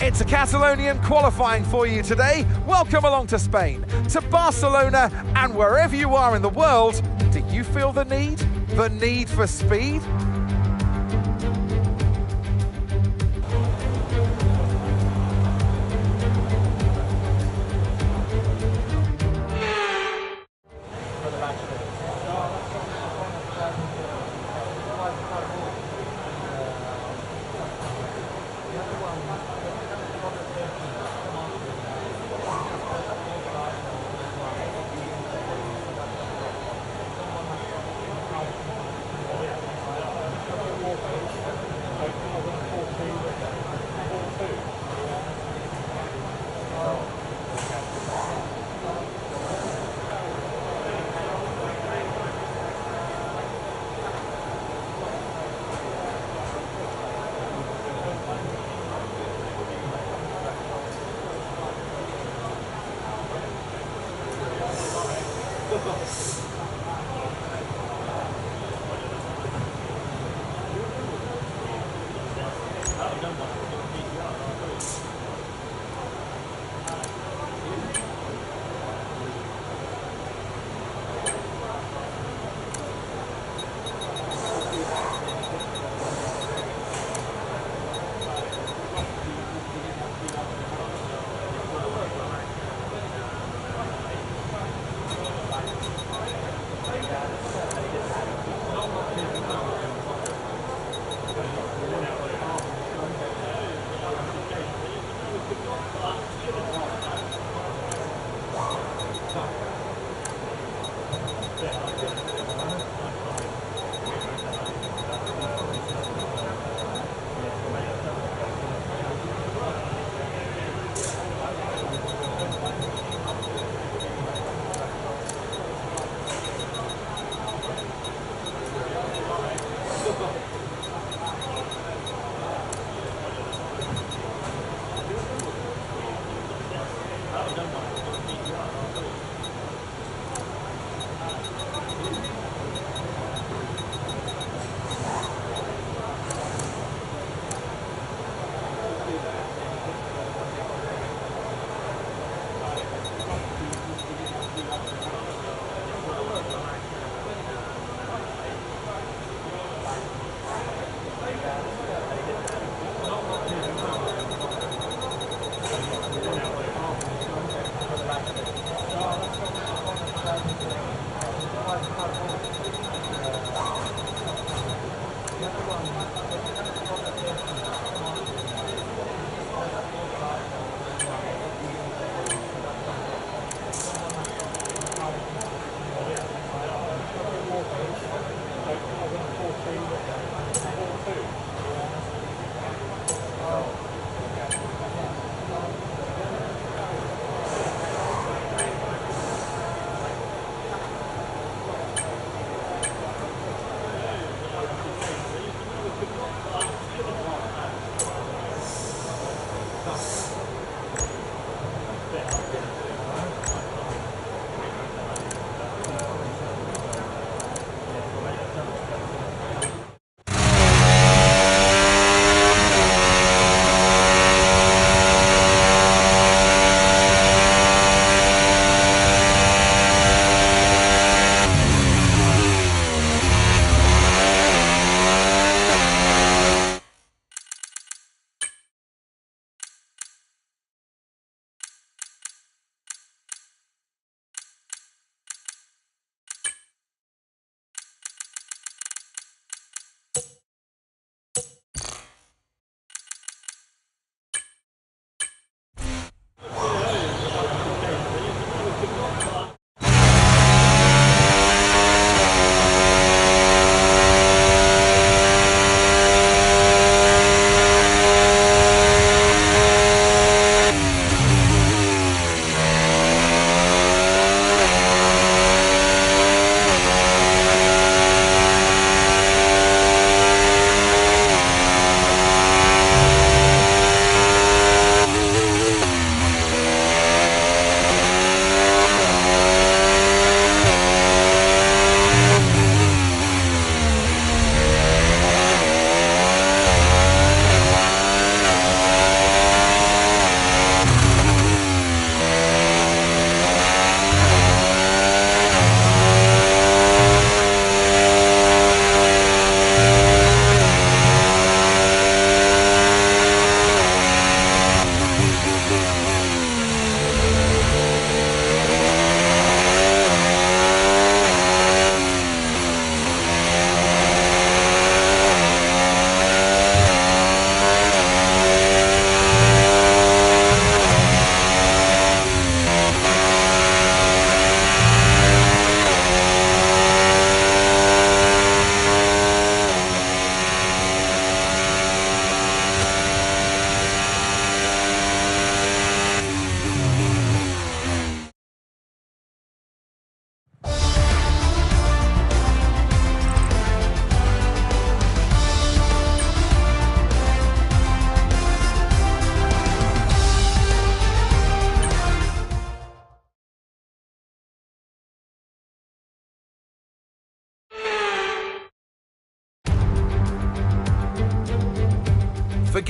It's a Catalonian qualifying for you today. Welcome along to Spain, to Barcelona, and wherever you are in the world, do you feel the need? The need for speed?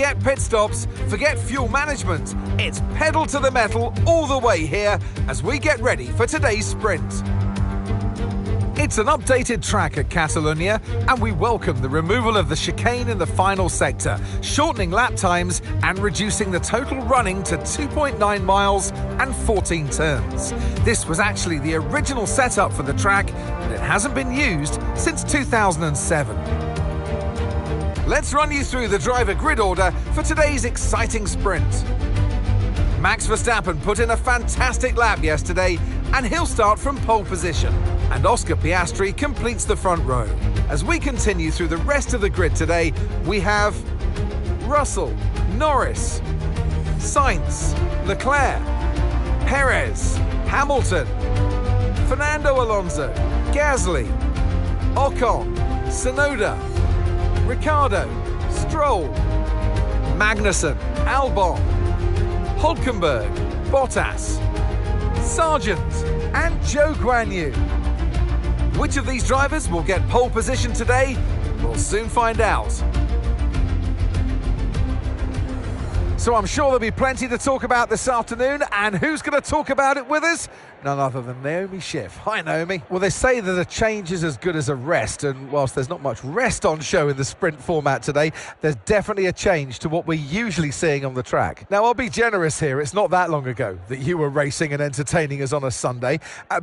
Forget pit stops, forget fuel management. It's pedal to the metal all the way here as we get ready for today's sprint. It's an updated track at Catalonia, and we welcome the removal of the chicane in the final sector, shortening lap times and reducing the total running to 2.9 miles and 14 turns. This was actually the original setup for the track, but it hasn't been used since 2007. Let's run you through the driver grid order for today's exciting sprint. Max Verstappen put in a fantastic lap yesterday, and he'll start from pole position. And Oscar Piastri completes the front row. As we continue through the rest of the grid today, we have Russell, Norris, Sainz, Leclerc, Perez, Hamilton, Fernando Alonso, Gasly, Ocon, Tsunoda, Ricciardo, Stroll, Magnussen, Albon, Hülkenberg, Bottas, Sargent and Zhou Guanyu. Which of these drivers will get pole position today? We'll soon find out. So I'm sure there'll be plenty to talk about this afternoon, and who's going to talk about it with us? None other than Naomi Schiff. Hi, Naomi. Well, they say that a change is as good as a rest, and whilst there's not much rest on show in the sprint format today, there's definitely a change to what we're usually seeing on the track. Now, I'll be generous here. It's not that long ago that you were racing and entertaining us on a Sunday,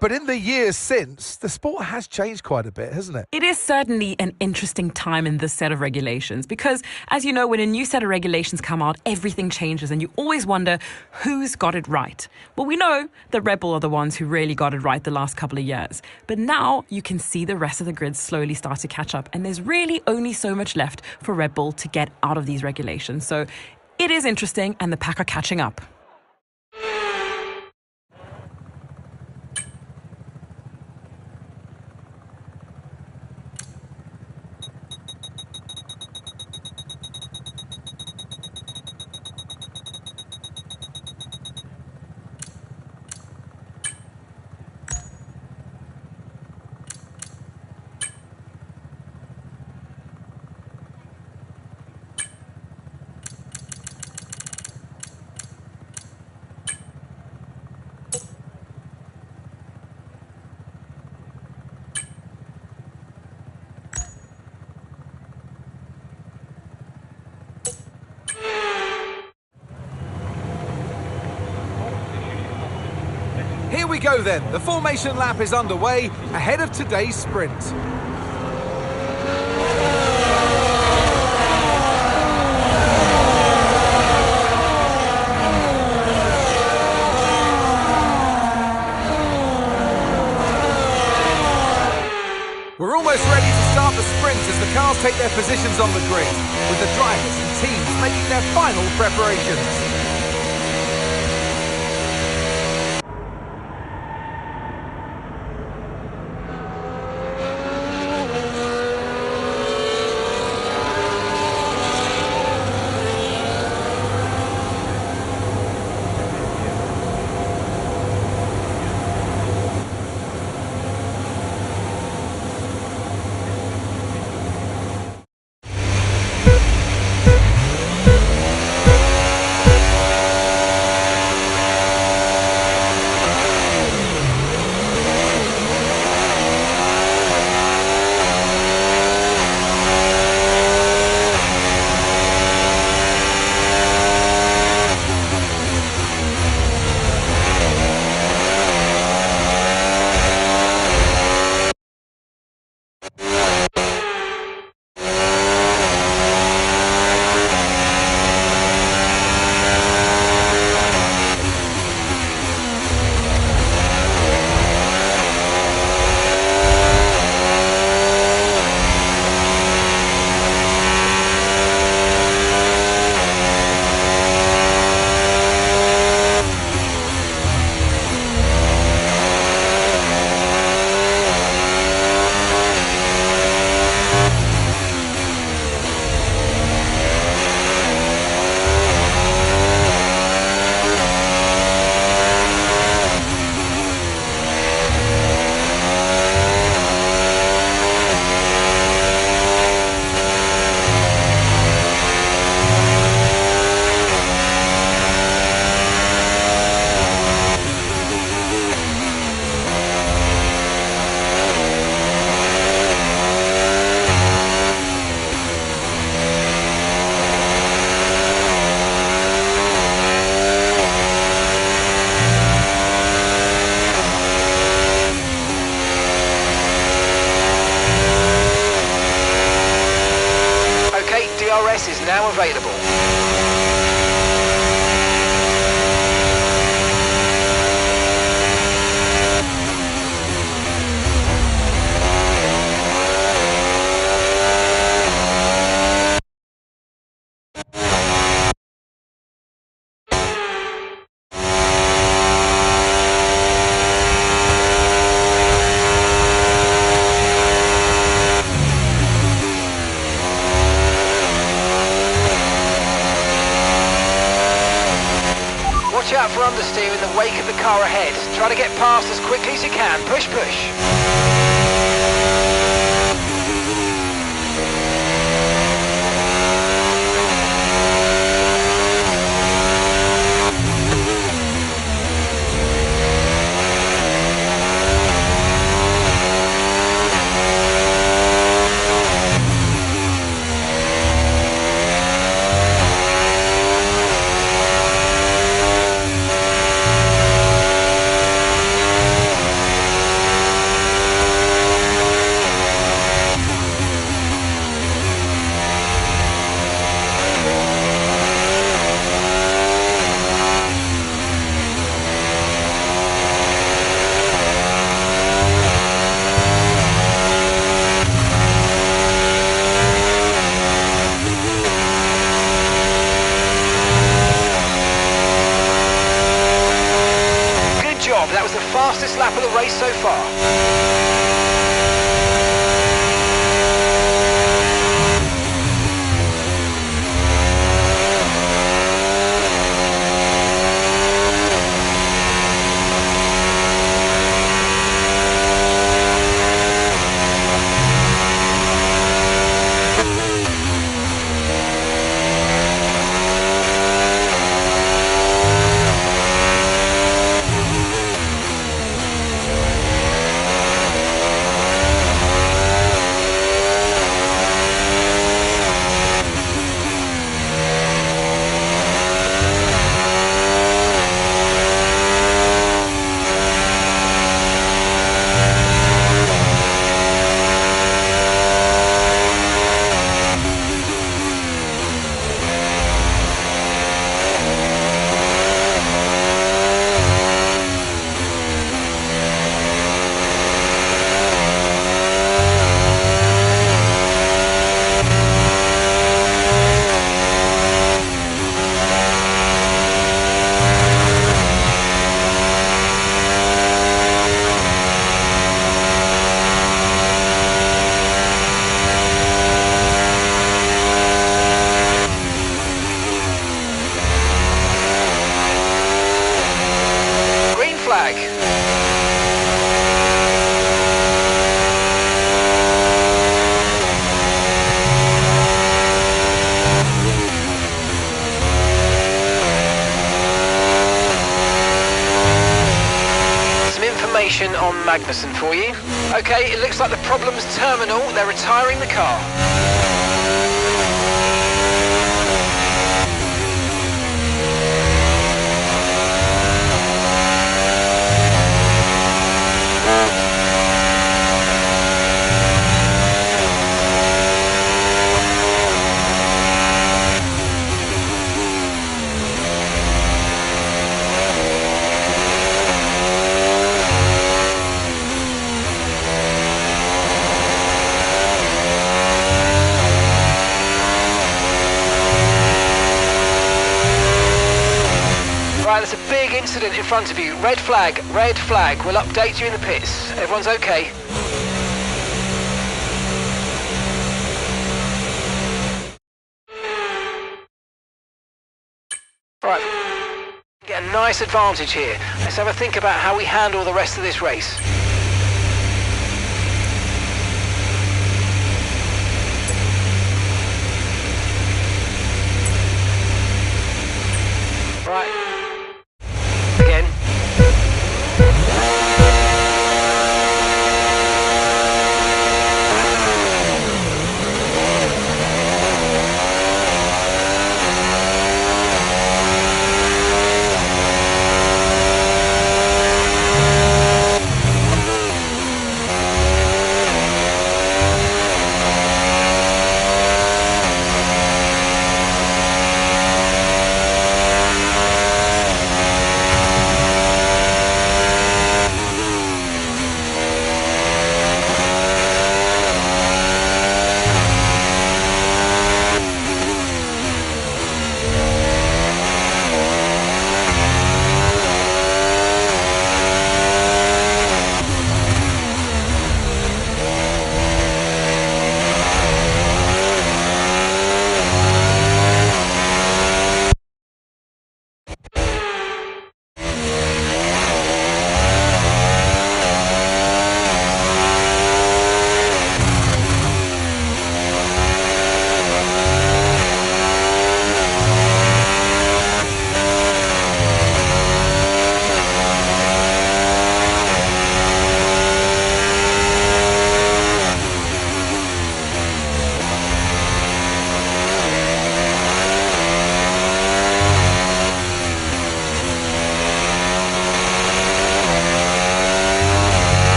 but in the years since, the sport has changed quite a bit, hasn't it? It is certainly an interesting time in this set of regulations because, as you know, when a new set of regulations come out, everything changes and you always wonder who's got it right. Well, we know that Red Bull are the ones who really got it right the last couple of years. But now you can see the rest of the grid slowly start to catch up, and there's really only so much left for Red Bull to get out of these regulations. So it is interesting, and the pack are catching up. Here we go then. The formation lap is underway ahead of today's sprint. We're almost ready to start the sprint as the cars take their positions on the grid, with the drivers and teams making their final preparations. now available. Watch out for understeer in the wake of the car ahead. Try to get past as quickly as you can. Push, push. That was the fastest lap of the race so far. On Magnussen for you. Okay, it looks like the problem's terminal. They're retiring the car. Right, there's a big incident in front of you. Red flag, red flag. We'll update you in the pits. Everyone's okay? Right, get a nice advantage here. Let's have a think about how we handle the rest of this race. Right. Again.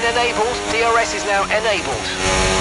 been enabled. DRS is now enabled.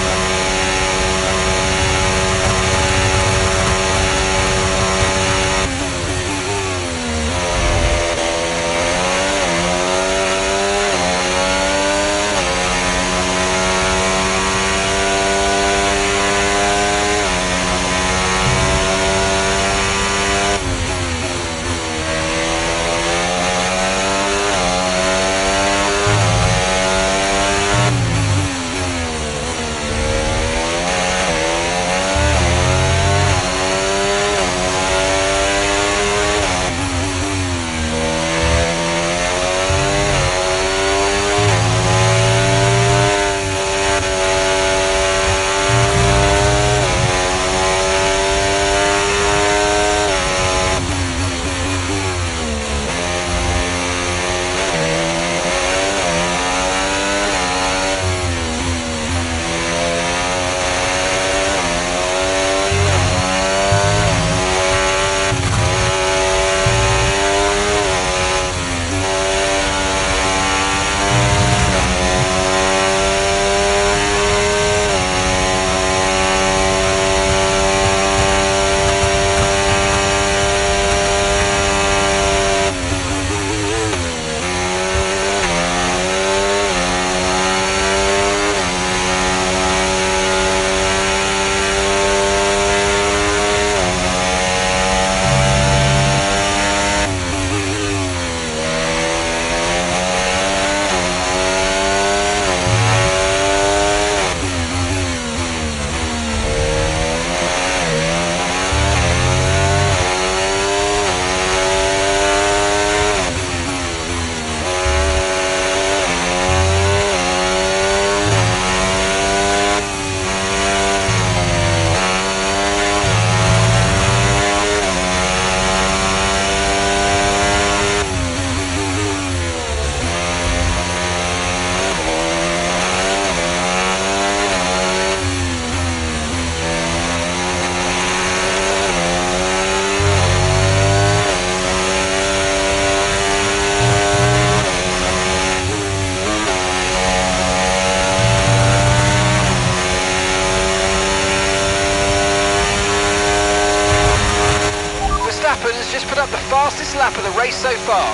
Just put up the fastest lap of the race so far.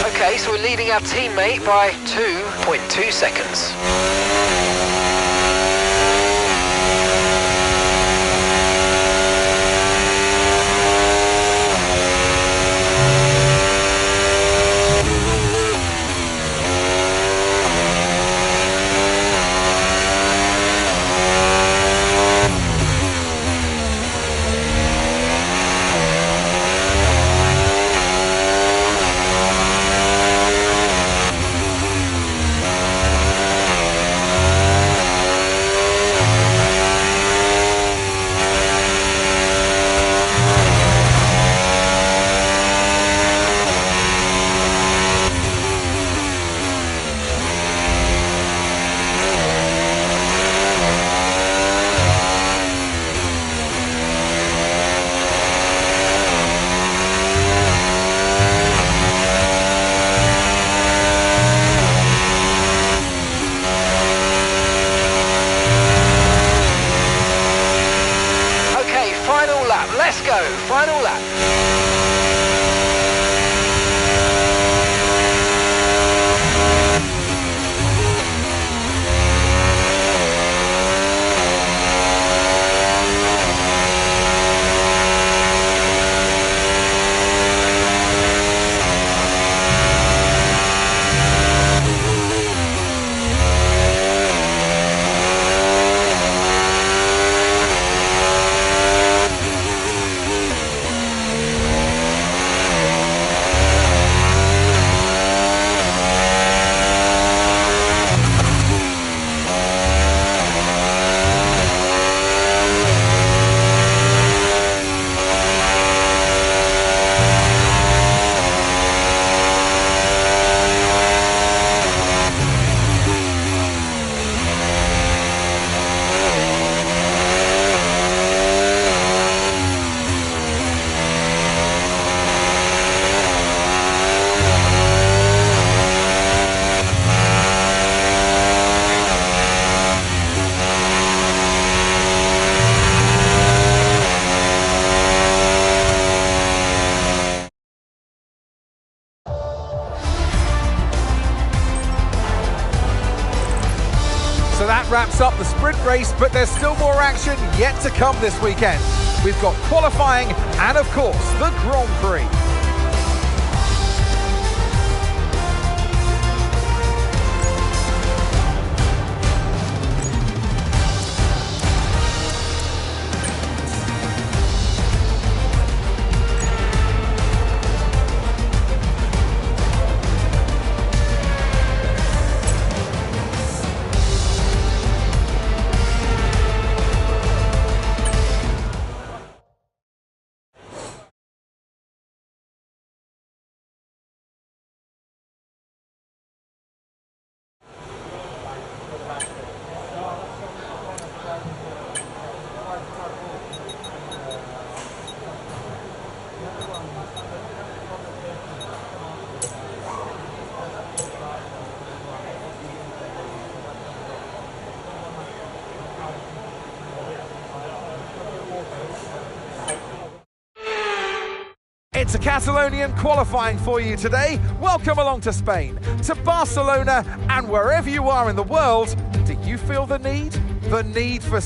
Okay, so we're leading our teammate by 2.2 seconds. Let's go, final lap. So that wraps up the sprint race, but there's still more action yet to come this weekend. We've got qualifying and, of course, the Grand Prix. It's a Catalonian qualifying for you today. Welcome along to Spain, to Barcelona, and wherever you are in the world, do you feel the need? The need for...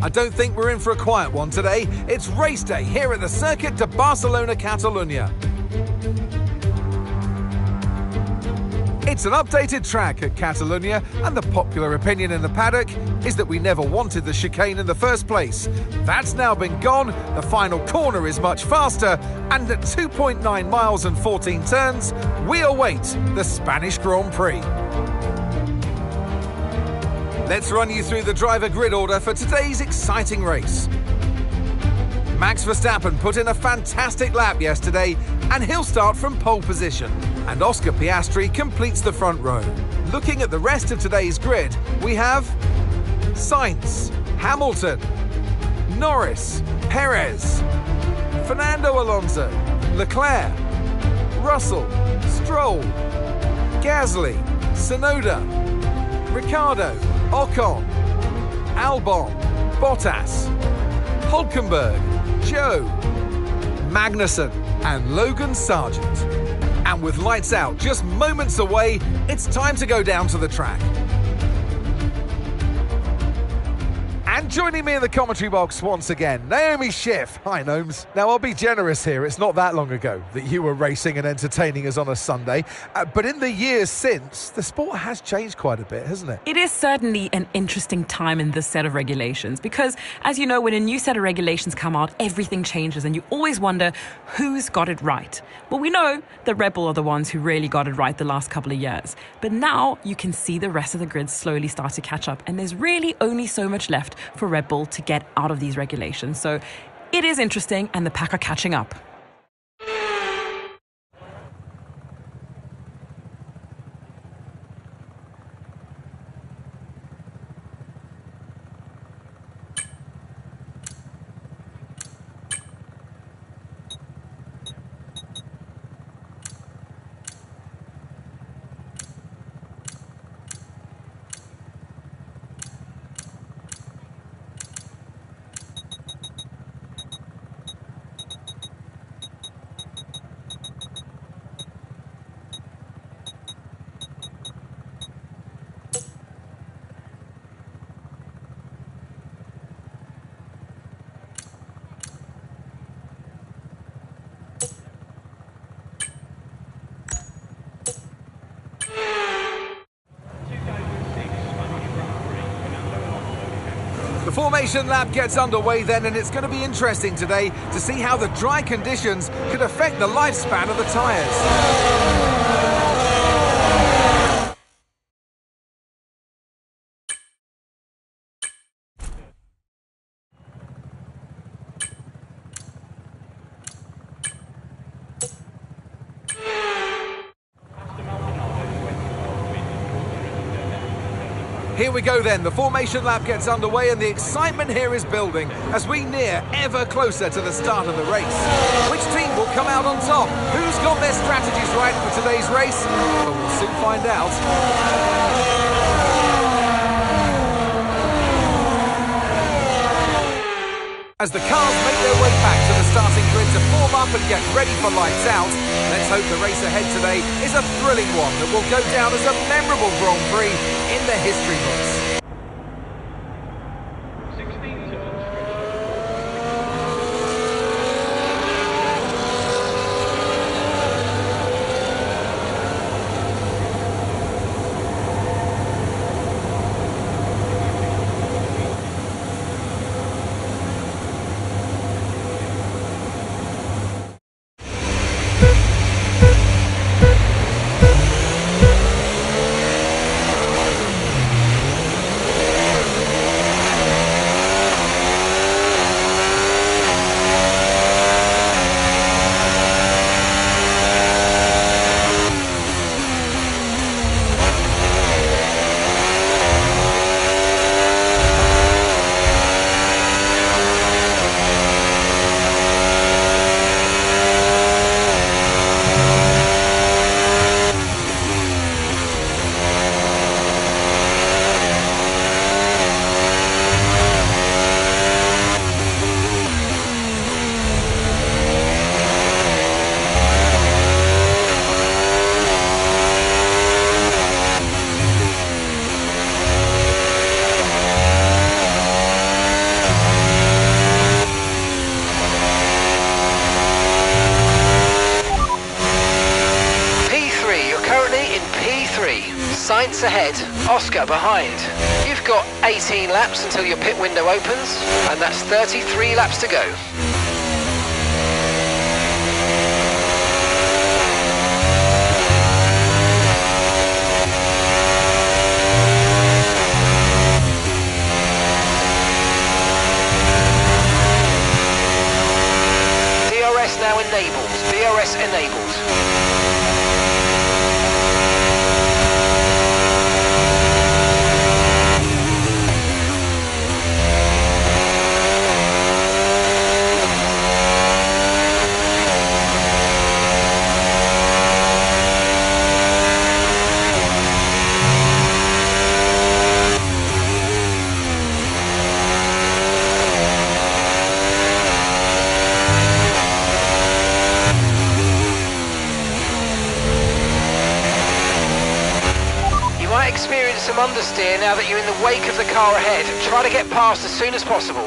I don't think we're in for a quiet one today. It's race day here at the Circuit de Barcelona, Catalunya. It's an updated track at Catalunya, and the popular opinion in the paddock is that we never wanted the chicane in the first place. That's now been gone, the final corner is much faster, and at 2.9 miles and 14 turns, we await the Spanish Grand Prix. Let's run you through the driver grid order for today's exciting race. Max Verstappen put in a fantastic lap yesterday, and he'll start from pole position. And Oscar Piastri completes the front row. Looking at the rest of today's grid, we have Sainz, Hamilton, Norris, Perez, Fernando Alonso, Leclerc, Russell, Stroll, Gasly, Tsunoda, Ricciardo, Ocon, Albon, Bottas, Hulkenberg, Joe, Magnussen and Logan Sargent. And with lights out just moments away, it's time to go down to the track. And joining me in the commentary box once again, Naomi Schiff. Hi, Gnomes. Now, I'll be generous here. It's not that long ago that you were racing and entertaining us on a Sunday. But in the years since, the sport has changed quite a bit, hasn't it? It is certainly an interesting time in this set of regulations because, as you know, when a new set of regulations come out, everything changes and you always wonder who's got it right. Well, we know the Red Bull are the ones who really got it right the last couple of years. But now you can see the rest of the grid slowly start to catch up and there's really only so much left for Red Bull to get out of these regulations. So it is interesting and the pack are catching up. The formation lap gets underway then, and it's going to be interesting today to see how the dry conditions could affect the lifespan of the tyres. Here we go then, the formation lap gets underway and the excitement here is building as we near ever closer to the start of the race. Which team will come out on top? Who's got their strategies right for today's race? Well, we'll soon find out. As the cars make their way back to the starting grid to form up and get ready for lights out, let's hope the race ahead today is a thrilling one that will go down as a memorable Grand Prix in the history books. Sainz ahead, Oscar behind. You've got 18 laps until your pit window opens, and that's 33 laps to go. DRS now enabled. DRS enabled. some understeer now that you're in the wake of the car ahead. Try to get past as soon as possible.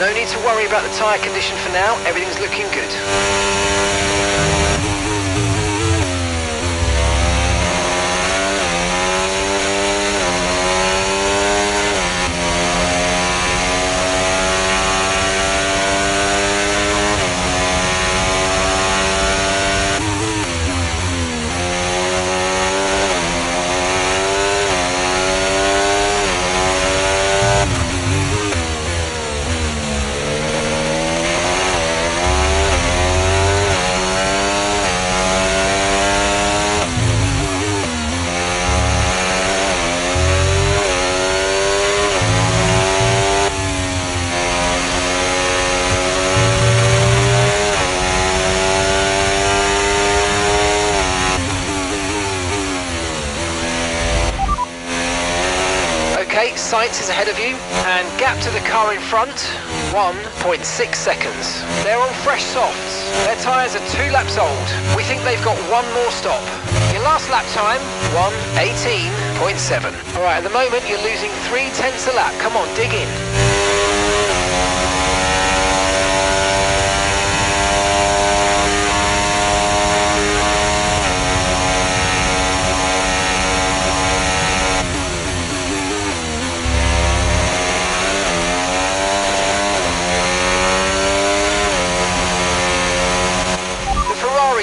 No need to worry about the tyre condition for now, everything's looking good. Okay, Sainz is ahead of you, and gap to the car in front, 1.6 seconds. They're on fresh softs. Their tyres are 2 laps old. We think they've got one more stop. Your last lap time, 1:18.7. All right, at the moment you're losing 0.3 a lap. Come on, dig in.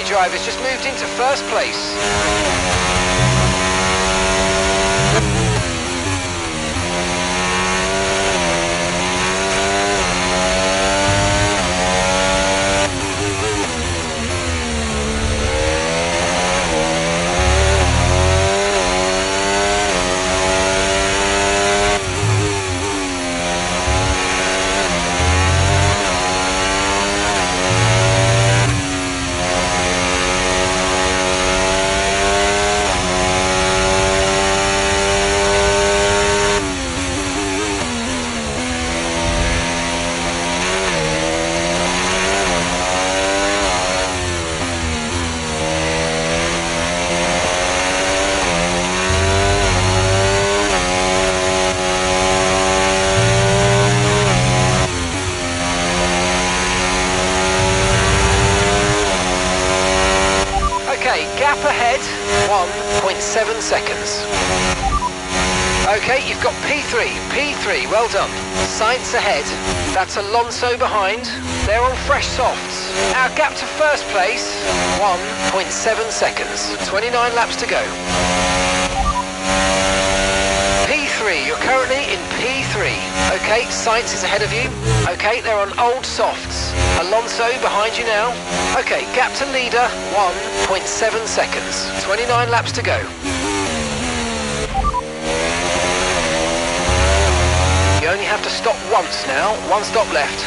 Drivers just moved into first place. Okay, gap ahead, 1.7 seconds. Okay, you've got P3, well done. Sainz ahead, that's Alonso behind. They're on fresh softs. Our gap to first place, 1.7 seconds. 29 laps to go. P3, you're currently in P3. Okay, Sainz is ahead of you. Okay, they're on old softs. Alonso behind you now. Okay, gap to leader, 1.7 seconds. 29 laps to go. You only have to stop once now. One stop left.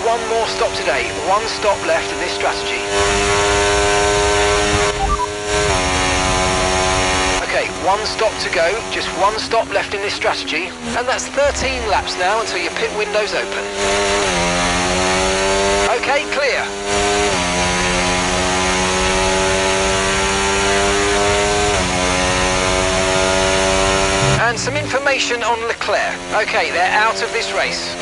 One more stop today, one stop left in this strategy. Okay, one stop to go, just one stop left in this strategy, and that's 13 laps now until your pit window's open. Okay, clear. And some information on Leclerc. Okay, they're out of this race.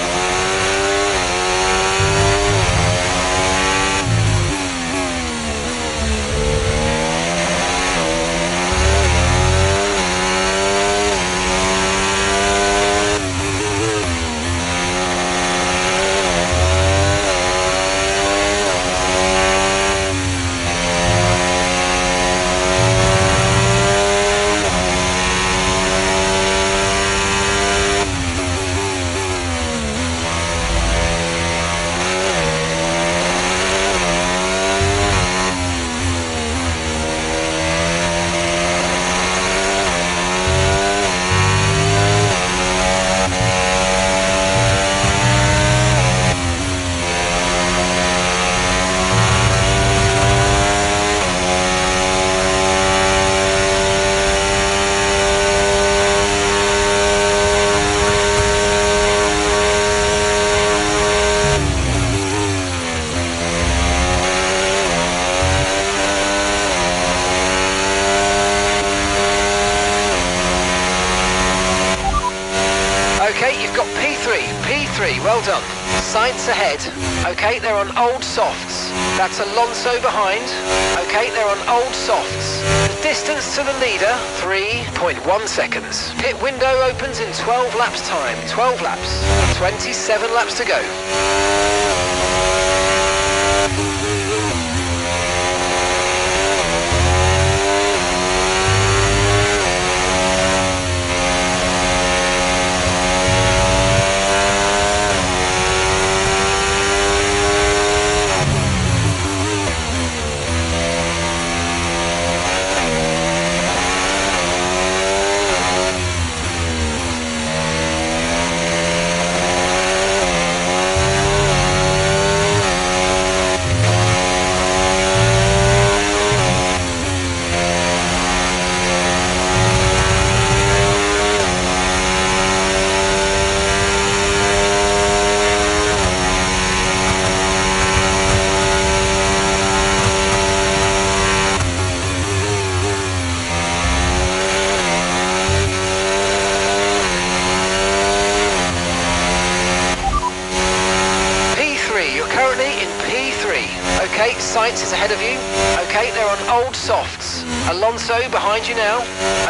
Okay, you've got P3, well done. Sainz ahead. Okay, they're on old softs. That's Alonso behind. Okay, they're on old softs. The distance to the leader, 3.1 seconds. Pit window opens in 12 laps time. 12 laps. 27 laps to go. Okay, Sainz is ahead of you. Okay, they're on old softs. Alonso behind you now.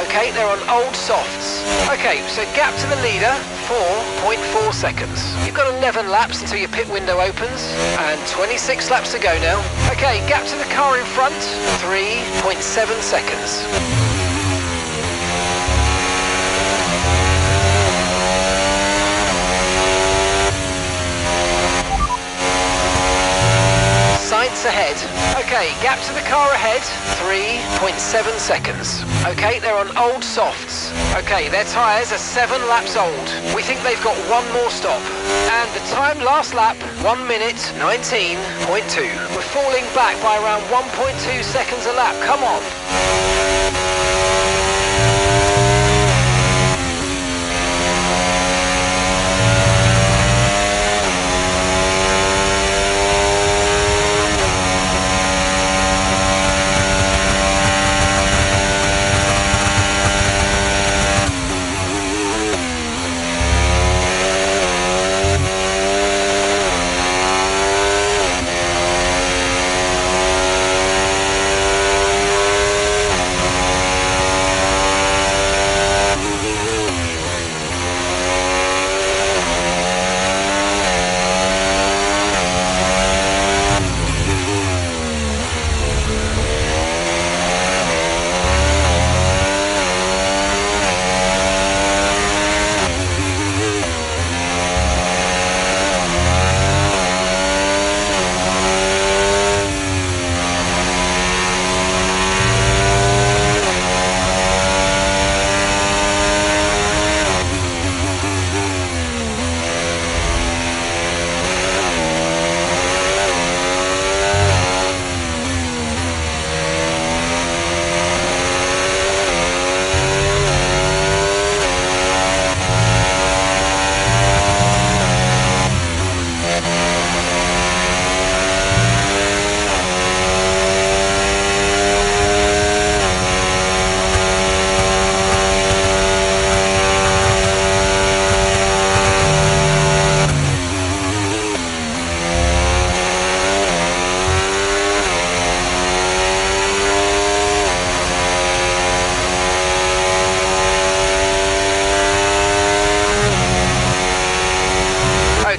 Okay, they're on old softs. Okay, so gap to the leader, 4.4 seconds. You've got 11 laps until your pit window opens, and 26 laps to go now. Okay, gap to the car in front, 3.7 seconds. Sainz ahead. Okay, gap to the car ahead, 3.7 seconds. Okay, they're on old softs. Okay, their tyres are 7 laps old. We think they've got one more stop. And the time last lap, 1 minute 19.2. We're falling back by around 1.2 seconds a lap. Come on.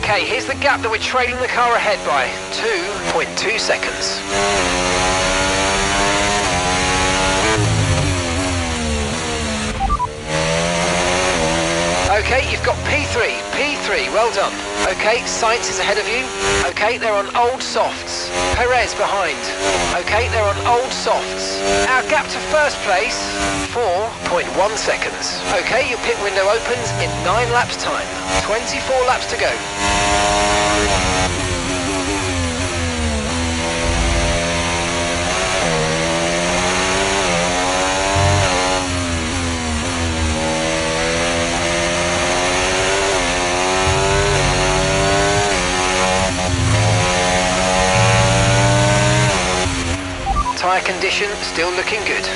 Okay, here's the gap that we're trailing the car ahead by. 2.2 seconds. Okay, you've got P3, well done. Okay, Sainz is ahead of you. Okay, they're on old softs. Perez behind. Okay, they're on old softs. Our gap to first place, 4.1 seconds. Okay, your pit window opens in 9 laps time. 24 laps to go. Tyre condition still looking good.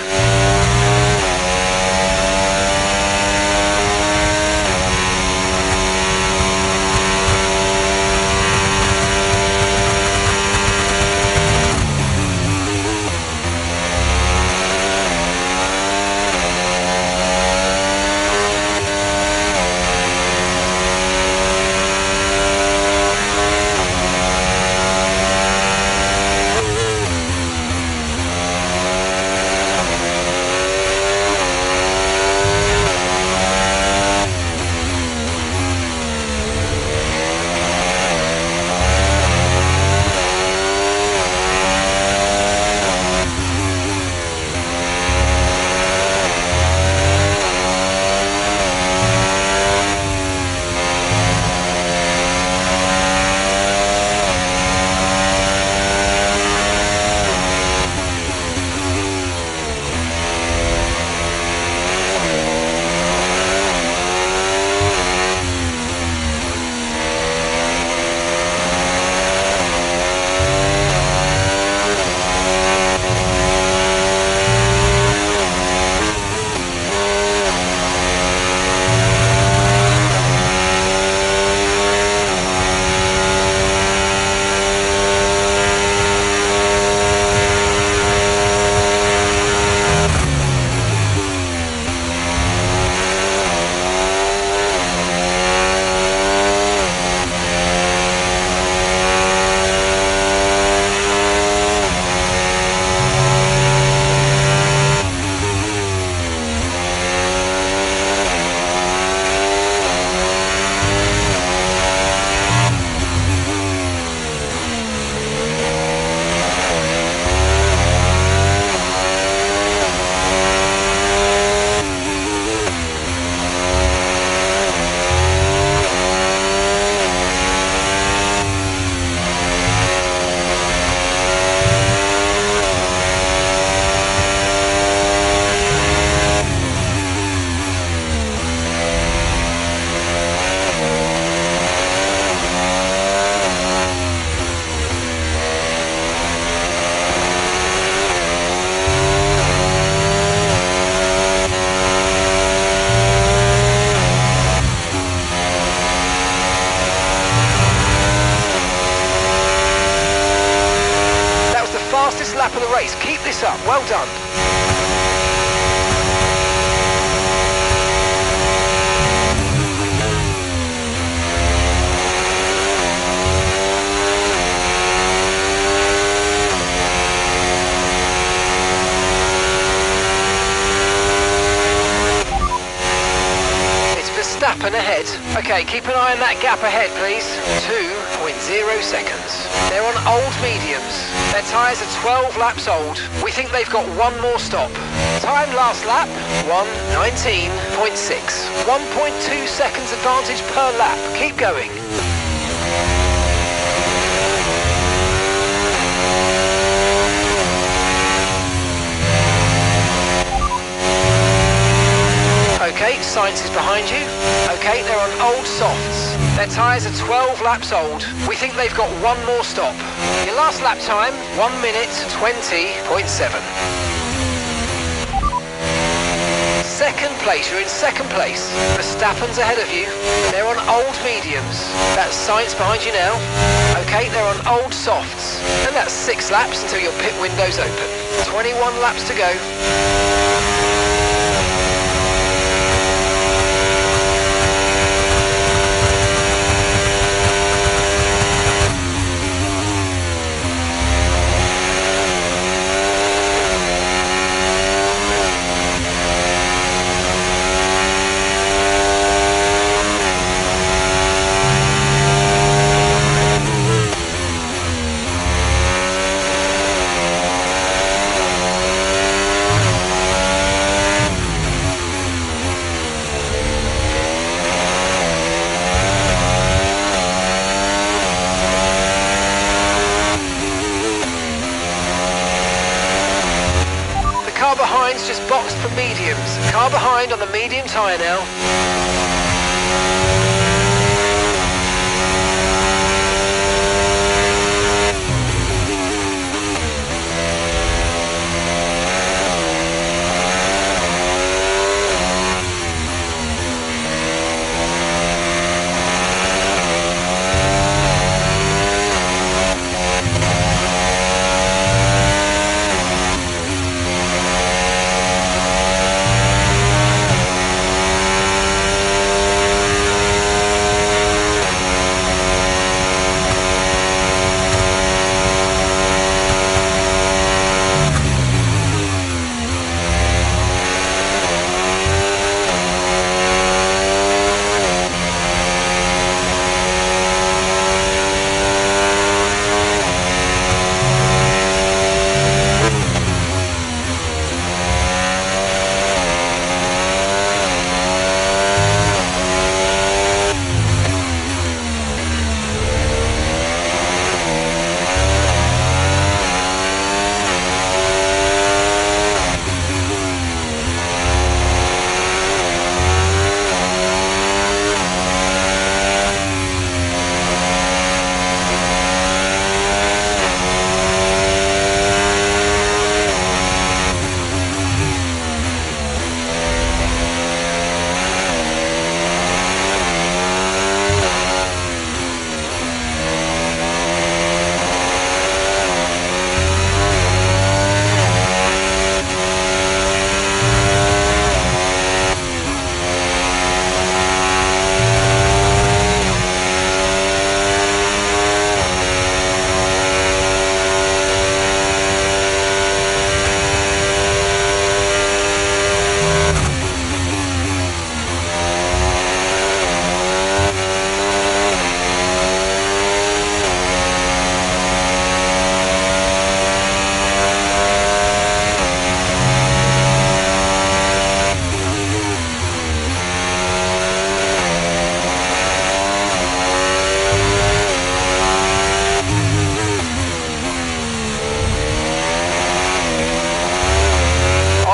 Lap of the race. Keep this up. Well done. It's Verstappen ahead. Okay, keep an eye on that gap ahead, please. 2.0 seconds. They're on old mediums. Their tyres are 12 laps old. We think they've got one more stop. Time last lap, 1:19.6. 1.2 seconds advantage per lap. Keep going. Okay, Sainz is behind you. Okay, they're on old softs. Their tyres are 12 laps old. We think they've got one more stop. Your last lap time, 1:20.7. Second place, you're in second place. Verstappen's ahead of you. They're on old mediums. That's Sainz behind you now. Okay, they're on old softs. And that's 6 laps until your pit window's open. 21 laps to go. boxed for mediums. Car behind on the medium tyre now.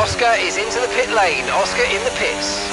Oscar is into the pit lane. Oscar in the pits.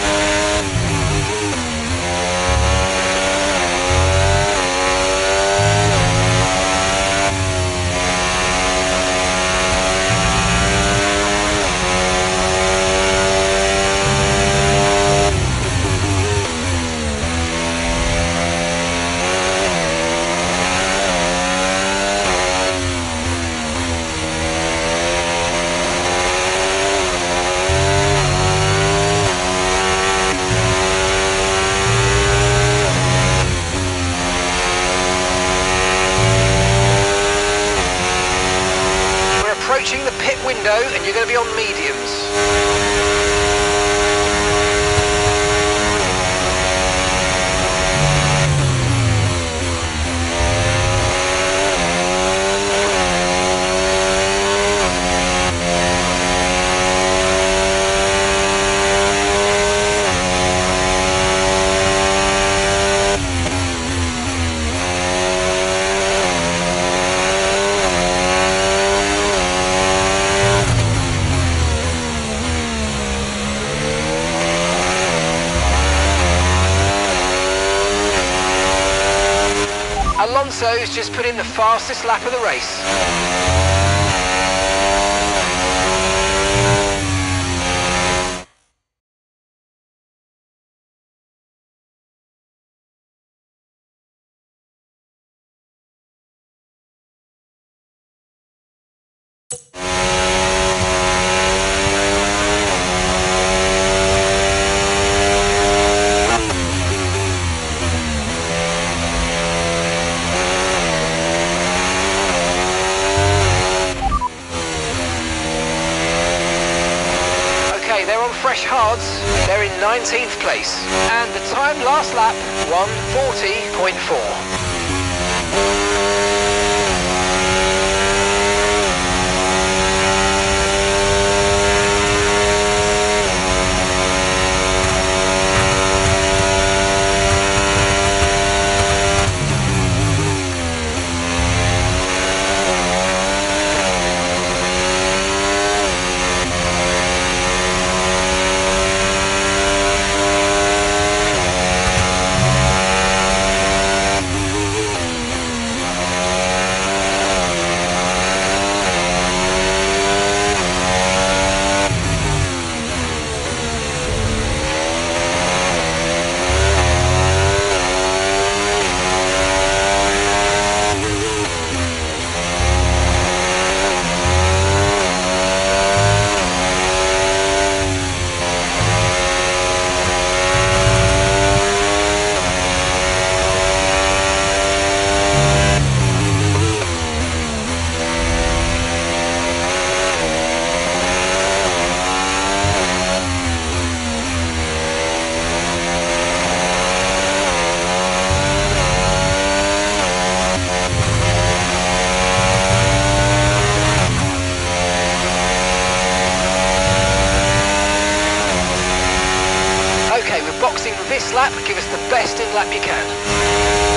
Approaching the pit window and you're going to be on mediums. Alonso's just put in the fastest lap of the race. Fresh hards, they're in 19th place, and the time last lap 1:40.4. boxing this lap, give us the best in lap you can.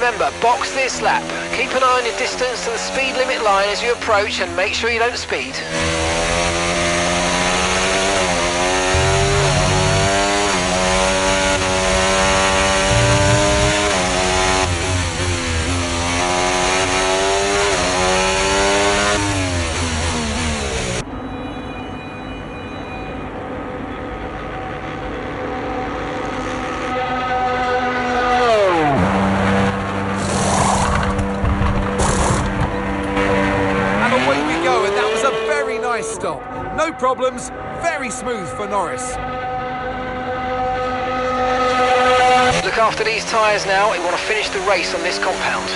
Remember, box this lap. Keep an eye on your distance to the speed limit line as you approach and make sure you don't speed. Stop. No problems. Very smooth for Norris. Look after these tyres now. We want to finish the race on this compound.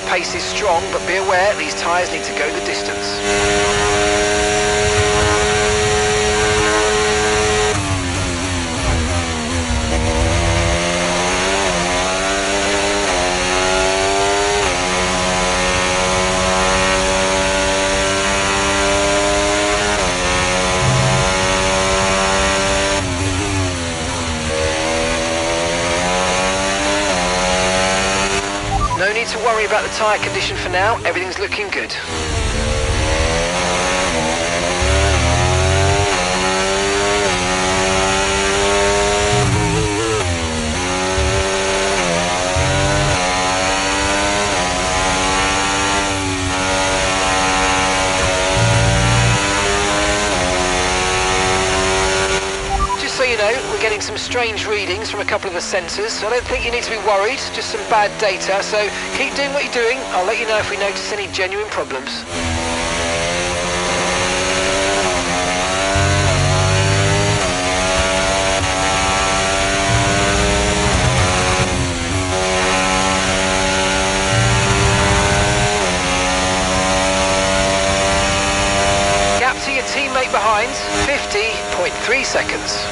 Pace is strong, but be aware these tyres need to go the distance. No need to worry about the tyre condition for now, everything's looking good. So you know, we're getting some strange readings from a couple of the sensors. I don't think you need to be worried, just some bad data. So keep doing what you're doing. I'll let you know if we notice any genuine problems. Gap to your teammate behind, 50.3 seconds.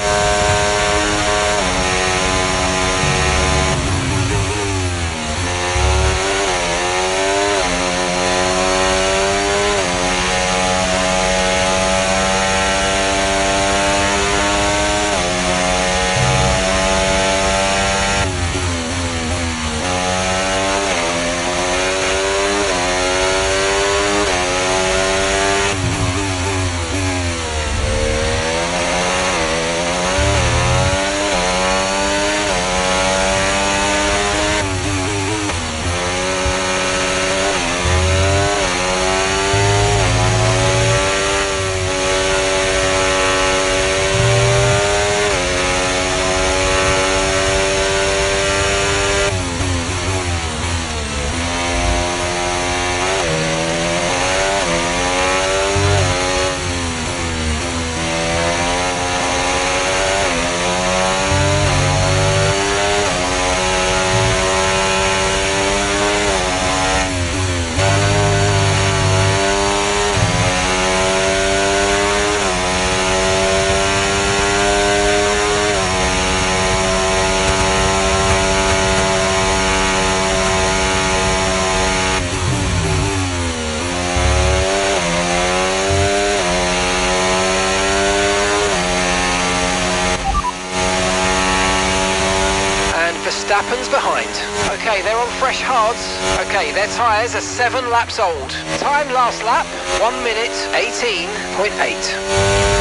Verstappen's behind. Okay, they're on fresh hards. Okay, their tyres are 7 laps old. Time last lap, 1 minute 18.8.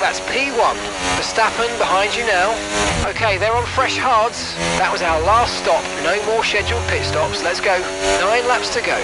That's P1. Verstappen behind you now. Okay, they're on fresh hards. That was our last stop. No more scheduled pit stops. Let's go. 9 laps to go.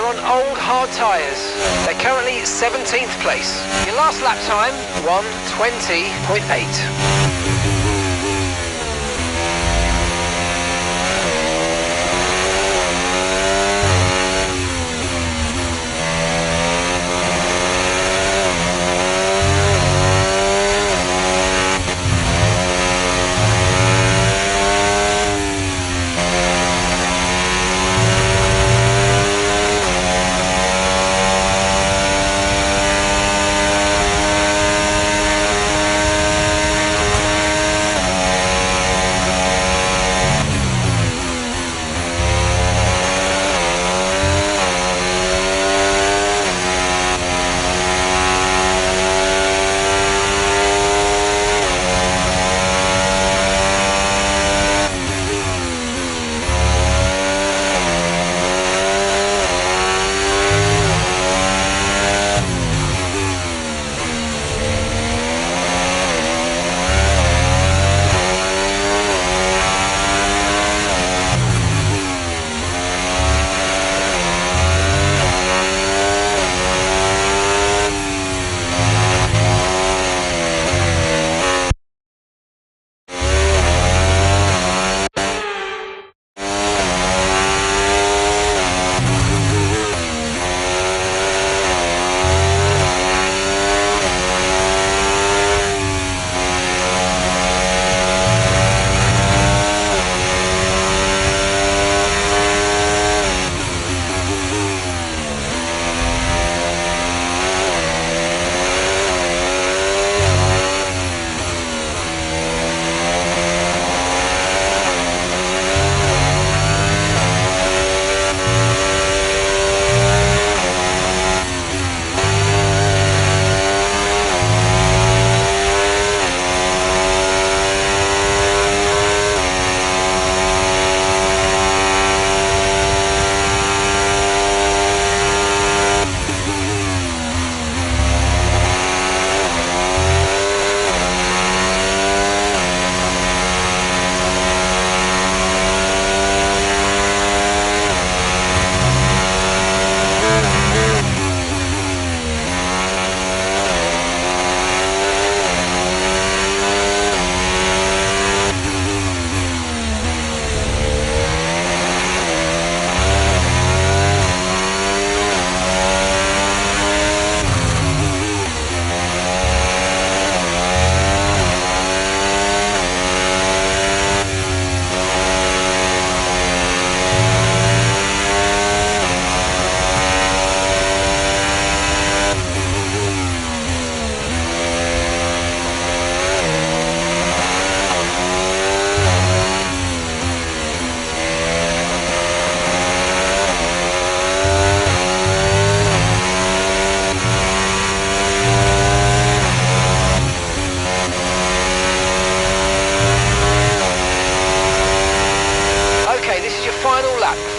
on old hard tyres. They're currently 17th place. Your last lap time, 1:20.8.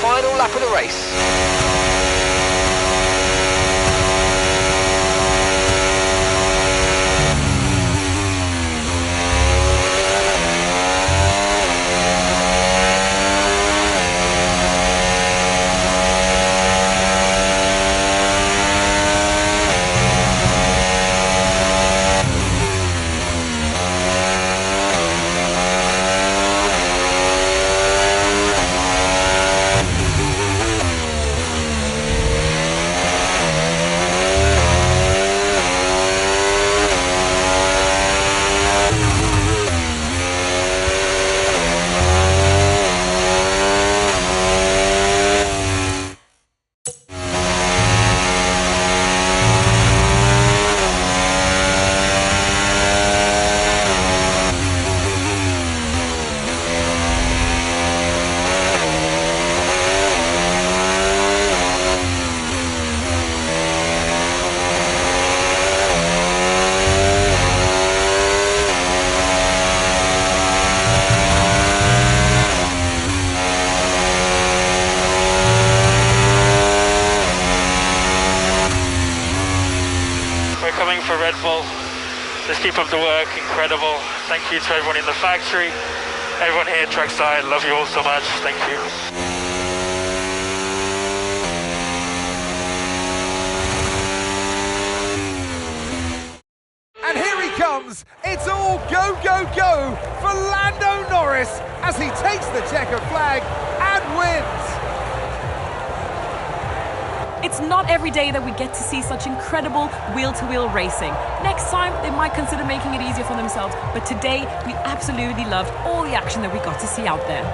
Final lap of the race. For Red Bull. Just keep up the work, incredible. Thank you to everyone in the factory, everyone here at trackside. Love you all so much. Thank you. more go, go, go for Lando Norris as he takes the checkered flag and wins. It's not every day that we get to see such incredible wheel-to-wheel racing. Next time, they might consider making it easier for themselves, but today, we absolutely loved all the action that we got to see out there.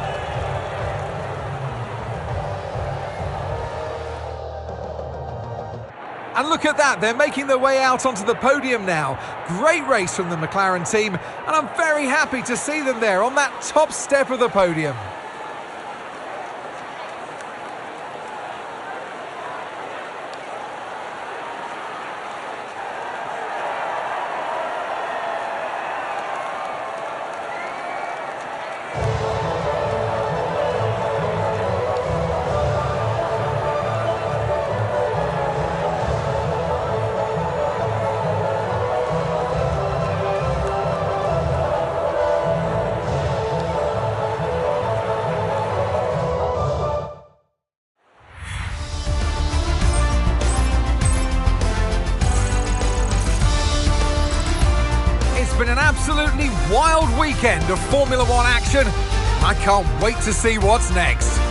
And look at that, they're making their way out onto the podium now. Great race from the McLaren team, and I'm very happy to see them there on that top step of the podium. It's been an absolutely wild weekend of Formula One action. I can't wait to see what's next.